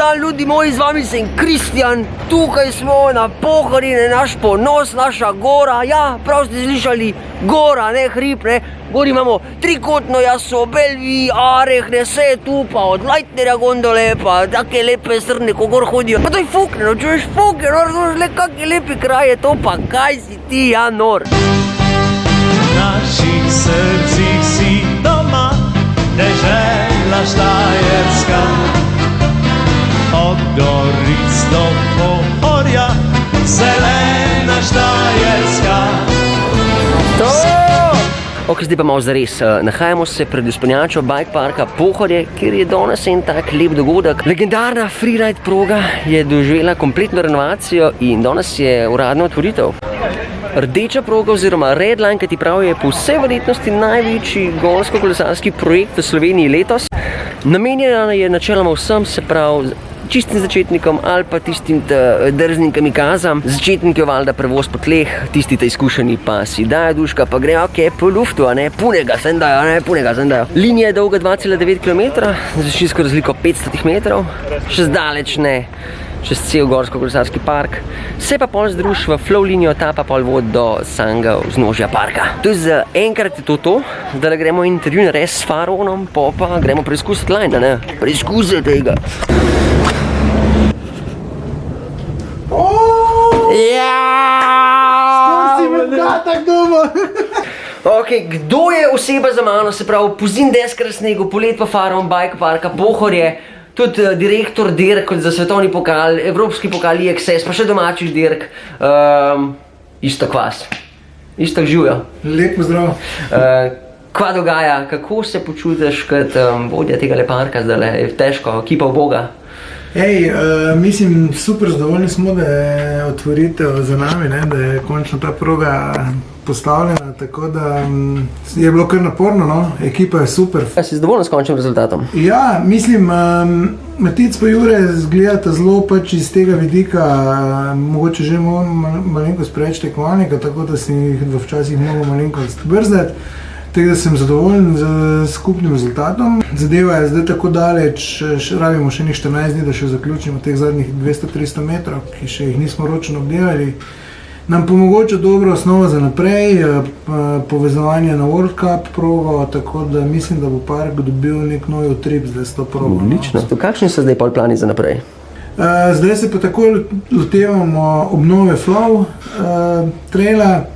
dan, ljudi moji, z vami sem Kristjan. Tukaj smo na Pohorju, naš ponos, naša gora. Ja, prav ste slišali, gora, ne hrib, ne. Gori imamo trikotno jaso, Belvi, Areh, ne, vse je tu, pa od Leitnerja gondole, pa take lepe srne, ko gor hodijo. Pa to je fukne, no, čuješ fukne, no, razumeš, le kakšne lepe kraje to, pa kaj si ti, ja, nor. V naših srcih si doma, dežela Štajerska. Od goric do Pohorja, zelena Štajerska. To! Ok, zdaj pa malo zares. Nahajamo se pred vzpenjačo bike parka Pohorje, kjer je danes en tak lep dogodek. Legendarna freeride proga je doživela kompletno renovacijo in danes je uradna otvoritev. Rdeča proga oziroma Redline, ki ti pravi, je po vsej verjetnosti največji gorsko-kolesarski projekt v Sloveniji letos. Namenjena je načeloma vsem, se pravi čistim začetnikom ali pa tistim drznim kamikazam. Začetniki valjda prevoz po tleh, tisti izkušeni pa si dajo duška, pa grejo po luftu, a ne, punega sem dajo. Linija je dolga 2,9 km, z višinsko razliko 500 metrov, še zdaleč ne čez cel gorsko-kolesarski park. Se pa pol združ v flow linijo, ta pa pol vod do samega vznožja parka. To je za enkrat je to, da gremo intervju narediti s Faraonom, pa gremo preizkusiti line, ne? Preizkusite ga. Ok, kdo je oseba za mano, se pravi pozim deskar snegu, polet pa Faraon bike parka Pohorje, tudi direktor dirk za svetovni pokal, evropski pokal IXS, pa še domačih dirk, Iztok vas. Iztok živijo. Lep pozdrav. Kva dogaja, kako se počutiš kot vodja tega parka zdaj, je težko, ekipa uboga? Mislim, super zadovoljni smo, da je otvoritev za nami, ne, da je končno ta proga postavljena, tako da je bilo kar naporno, no, ekipa je super. Si zadovoljen s končnim rezultatom? Ja, mislim, Matic pa Jure zgledata zelo pač iz tega vidika, mogoče že malenkost preveč tekmovalnika, tako da si jih včasih mogo malenkost brzdati. Tako da sem zadovoljen z skupnim rezultatom. Zadeva je zdaj tako daleč, rabimo še nekaj 14 dni, da še zaključimo teh zadnjih 200-300 metrov, ki še jih nismo ročno obdelali. Nam pomogoča dobro osnova za naprej, povezovanje na World Cup progo, tako da mislim, da bo park dobil nek nov utrip zdaj s to progo. Odlično. Kakšni so zdaj pol plani za naprej? Zdaj se pa tako lotevamo obnove Flow traila.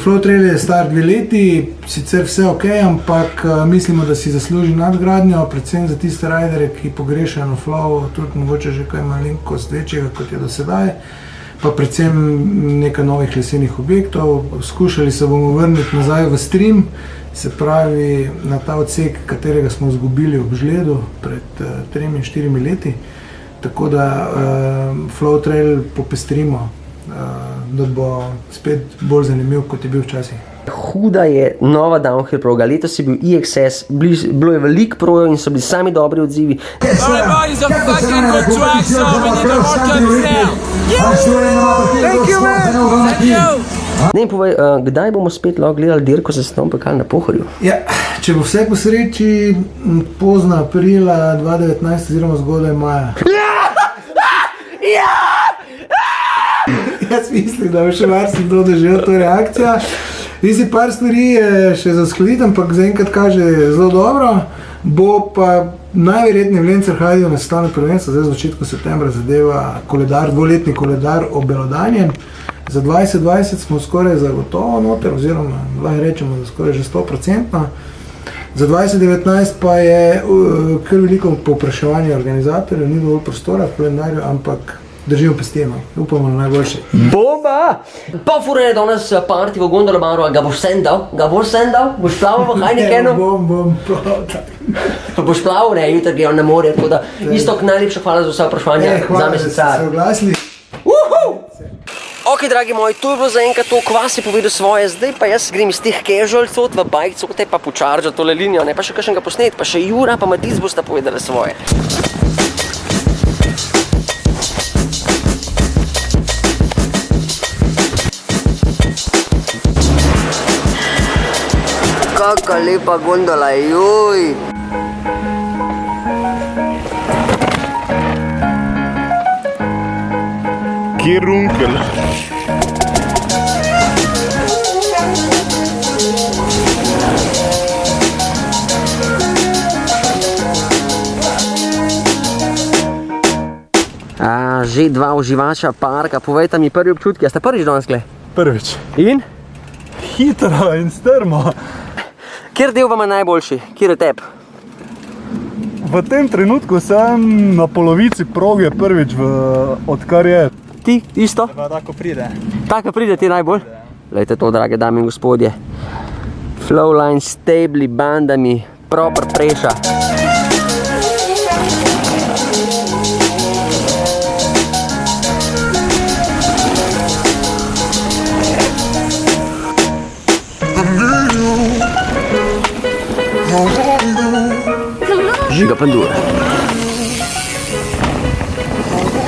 Flow trail je star 2 leti, sicer vse ok, ampak mislimo, da si zasluži nadgradnjo, predvsem za tiste riderje, ki pogrešajo na Flow, tudi mogoče že kaj malenkost večjega, kot je do sedaj, pa predvsem nekaj novih lesenih objektov. Skušali se bomo vrniti nazaj v stream, se pravi na ta odsek, katerega smo izgubili ob žledu pred 3-4 leti, tako da Flow trail popestrimo, da bo spet bolj zanimiv, kot je bil včasih. Huda je nova downhill proga, letos je bil IXS, bilo je veliko projev in so bili sami dobri odzivi. Ne, povej, kdaj bomo spet lahko gledali dirko za svetovni pokal na Pohorju? Ja, če bo vse po sreči, pozno aprila 2019 oziroma zgodaj maja. Jaz mislim, da bo še marsikdo doživel to reakcijo. Mislim, par stvari je še za uskladiti, ampak zaenkrat kaže zelo dobro. Bo pa najverjetneje v Lenzer-Hajdu na svetovno prvenstvo, zdaj v začetku septembra zadeva koledar, 2-letni koledar obelodanjen. Za 2020 smo skoraj zagotovo noter, oziroma lahko rečemo, da skoraj že 100%. Za 2019 pa je kar veliko povpraševanje organizatorjev, ni dovolj prostora v kalendarju, ampak držimo pesteno, upamo na najboljše. Bomba! Pa fura je danes party v Gondola Baru, ga boš sendal? Boš plaval v Heinekenu? Bom, Boš plaval, ne, jutri gre on na morje, tako da Istok, najlepša hvala za vse vprašanja. Hvala, da ste se oglasili. Ok, dragi moji, to je bilo zaenkrat to, kva si povedal svoje, zdaj pa jaz grem iz teh casual cot v bike cote pa počarža tole linijo, ne, pa še kakšnega posnet, pa še Jura pa Matic bosta povedali svoje. Kaka lepa gondola, juj! Kje runkel? Že dva uživača parka, povejte mi prvi občutki, a ste prvič danes kle? Prvič. In? Hitro in strmo. Kjer del vam je najboljši? Kjer je tep? V tem trenutku sem na polovici proge prvič, odkar je. Ti isto? Pa tako pride. Tako pride ti najbolj? Glejte to, drage dame in gospodje. Flowline s stabli, bandami, proper preša. Žiga Pandura.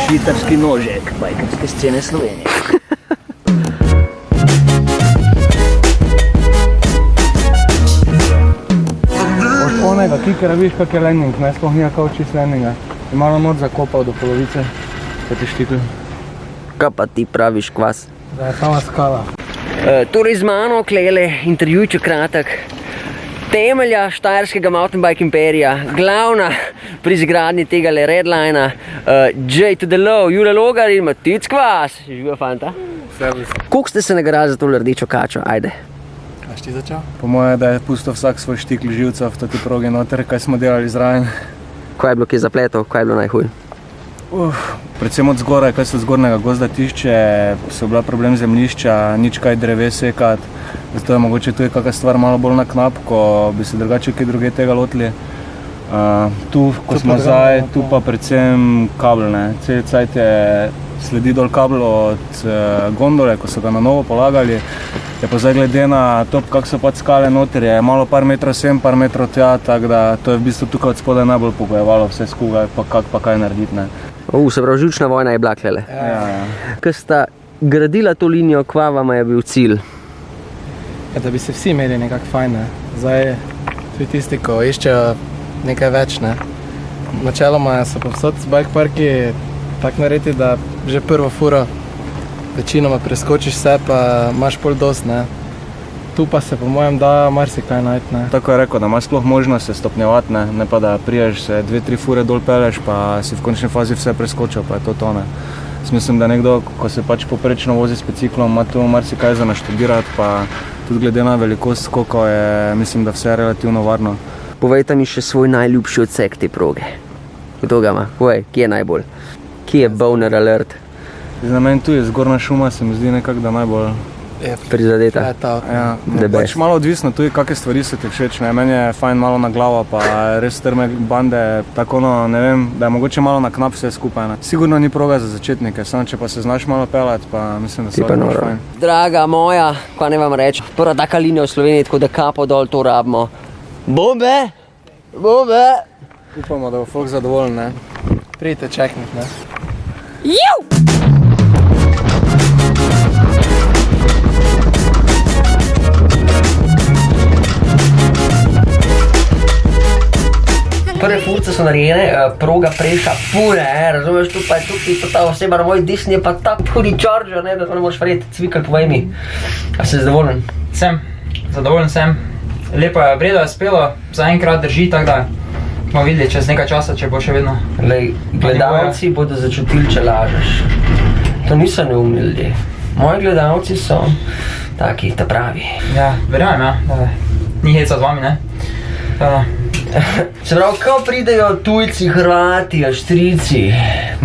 Švicarski nožek, bajkarske scene Slovenije. Od onega kikera viš kak je landing, ne, sploh nija kao čist landinga. Je malo noč zakopal do polovice, ko te štikl. Kaj pa ti praviš, kvas? Da je sama skala. Torej z mano klele intervjujče kratek. Temelja štajerskega mountainbike imperija, glavna pri izgradnji tega redlina, J to the low, Jure Logar in Matic Kvas. Živijo fanta. Servus. Koliko ste se nagrali za tole rdečo kačo? Ajde. A ti začel? Po moje, da je pustil vsak svoj štikl živca v toti progi noter, kaj smo delali zraven. Kaj je bilo kje zapletov, kaj je bilo najhuj? Predvsem od zgoraj, kaj se zgornjega gozda tišče, so bila problem zemljišča, nič kaj dreve sekati. Zato je mogoče tu kakšna stvar malo bolj na knap, ko bi se drugače kaj druge tega lotili. Tu, ko smo zdaj, tu pa predvsem kabel, ne. Cel cajt je sledi dol kabel od gondole, ko so ga na novo polagali. Je pa zdaj glede na to, kak so pač skale noter, je malo par metrov sem, par metrov tja, tako da to je v bistvu tukaj od spodaj najbolj pogojevalo vse skupaj, pa kaj narediti, ne. Se pravi, žučna vojna je bila klele. Ja. Ko sta gradila to linijo, kva vama je bil cilj? Da bi se vsi imeli nekako fajn, ne. Zdaj, tudi tisti, ko iščejo nekaj več, ne. Načeloma so povsod z bike parki tako narediti, da že prvo furo večinoma preskočiš vse, pa imaš pol dost, ne. Tu pa se po mojem da marsikaj najti, ne. Tako je rekel, da imaš sploh možnost se stopnjevati, ne pa da priješ se 2-3 fure dol peleš, pa si v končni fazi vse preskočil, pa je to to, ne. Mislim, da nekdo, ko se pač poprečno vozi s biciklom, ima tu marsikaj za naštudirati, pa tudi glede na velikost skokov je, mislim, da vse je relativno varno. Povejte mi še svoj najljubši odsek te proge. Kdo ga ima? Povej, kje je najbolj? Kje je boner alert? Za meni tu je zgornja šuma, se mi zdi nekako, da najbolj prizadeta. Ja, pač malo odvisno tudi, kakve stvari so ti všeč, ne. Meni je fajn malo na glavo, pa res strme bande, tako ne vem, da je mogoče malo na knap vse skupaj, ne. Sigurno ni proga za začetnike, samo če pa se znaš malo pelati, pa mislim, da se lahko fajn. Draga moja, kaj ne vam reči, prva taka linija v Sloveniji, tako da kapo dol to rabimo. Bombe! Bombe! Upamo, da bo folk zadovoljen, ne. Pridite čekniti, ne. Juuu! Prve furce so narejene, proga preša pure, razumeš, tu pa je tukaj pa ta oseba na moj desni je pa tak hudi charger, ne, da to ne moreš verjeti. Cvikl, povej mi, a si zadovoljen? Sem, zadovoljen sem. Lepo je, vredo je spelo, zaenkrat drži, tako da bomo videli čez nekaj časa, če bo še vedno. Glej, gledalci bodo začutili, če lažeš. To niso neumni ljudje. Moji gledalci so taki, ta pravi. Ja, verjamem, ja, da ni heca z vami, ne. Se pravi, ko pridejo tujci, Hrvati, Avstrijci,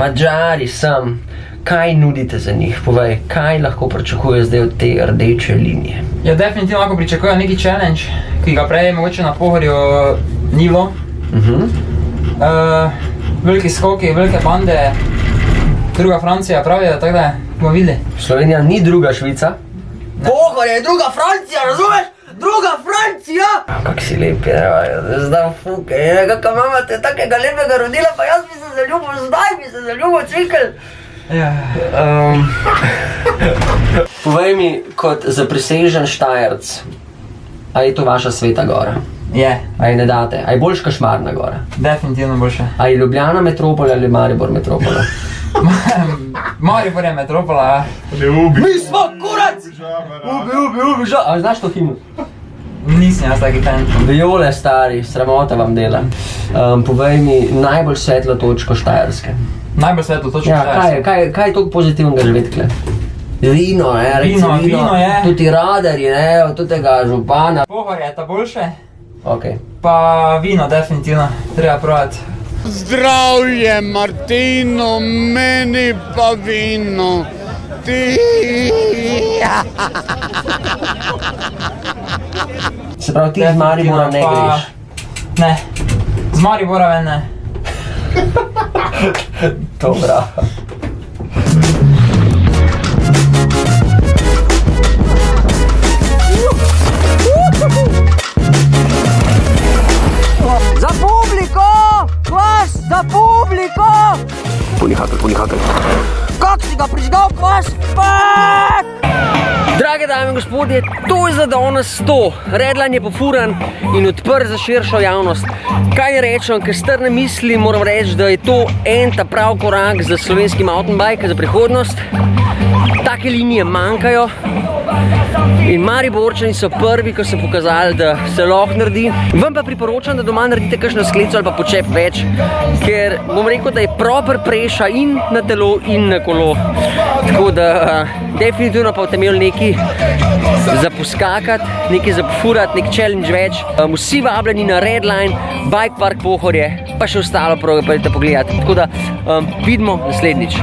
Madžari sem, kaj nudite za njih? Povej, kaj lahko pričakuje zdaj od te rdeče linije? Ja, definitivno lahko pričakujejo neki challenge, ki ga prej mogoče na Pohorju ni bilo. Veliki skoki, velike bande, druga Francija pravijo, tako da bomo videli. Slovenija ni druga Švica. Pohor je druga Francija, razumeš? Druga Francija! Kak si lep je, zdaj fuke, kakva mama te takega lepega rodila, pa jaz bi se zaljubil, zdaj bi se zaljubil, Cvikl. Ja. Povej mi, kot zaprisežen Štajerc, a je to vaša sveta gora? Je. A je ne date? A je boljš ka Šmarna gora? Definitivno boljše. A je Ljubljana metropola ali Maribor metropola? Maribor je metropola. Mi smo kurac! Ubi, žal. A znaš to himno? Nisem jaz taki fan. Viole, stari, sramota vam dela. Povej mi najbolj svetlo točko Štajerske. Najbolj svetlo točno Ja, kaj je toliko pozitivnega živeti tukaj? Vino, recimo Vino je. Tudi radarji, od tega župana. Pohor je ta boljše, Okay. pa vino definitivno, treba probati. Zdravje, Martino, meni pa vino. Ti. Se pravi, ti z Maribora ne greš? Ne, z Maribora ven ne. Dobra. Za publiko! Kvas, za publiko! Punihatelj. Kak si ga prižgal, kvas? Fuck! Drage dame in gospodje, to je za danes to. Redline je pofuran in odprt za širšo javnost. Kaj rečem, ker strne misli, moram reči, da je to en ta prav korak za slovenski mountainbike za prihodnost. Take linije manjkajo in Mariborčani so prvi, ko so pokazali, da se lahko naredi. Vam pa priporočam, da doma naredite kakšno skleco ali pa počep več, ker bom rekel, da je proper preša in na telo in na kolo. Tako da definitivno pa boste imeli nekaj za poskakati, nekaj za pofurati, nek challenge več. Vsi vabljeni na Redline, Bike Park Pohorje, pa še ostalo proge pa idete pogledati. Tako da vidimo naslednjič.